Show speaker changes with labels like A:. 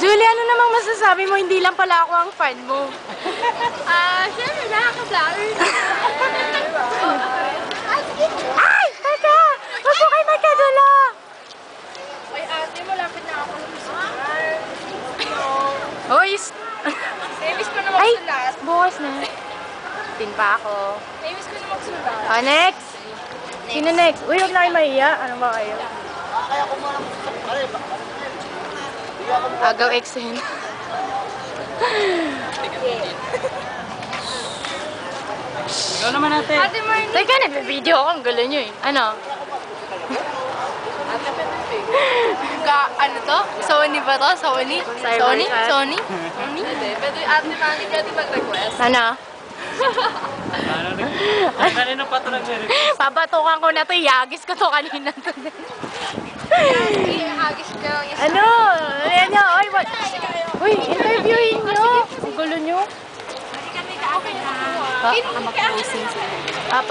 A: Julie, ano namang masasabi mo? Hindi lang pala ako ang fan mo.
B: Siyempre, nakaka-flower.
A: Ay! Teka! Huwag po kayo magkadulo!
B: Ay, ate, malapit na ako.
A: Hoy!
B: Naimis ko na
A: Ay!
B: magsulat.
A: Bukas na. Tin pa ako.
B: Naimis ko na magsulat.
A: Next! Sino next? Uy, huwag na kayo mahiya. Ano ba kayo? Agaw X-Hen.
C: Ikaw naman natin.
B: Ate Marnie.
A: Teka, nag-video ako. Ang gala nyo eh. Ano?
B: Ano to? Sony ba to? Sony? Sony?
A: Cybercat.
B: Sony? Sony? Pwede ate Marnie pwede mag-request.
A: Ano?
C: Kanino pa ito nag-request?
A: Pabatukan ko na to. Yagis ko to kanina to.
B: Hagis ka lang isa.
A: Ano? Ayan nyo. Uy, uy, interviewin nyo. Ang gulo nyo.
B: Okay na.
A: Ha? Apa.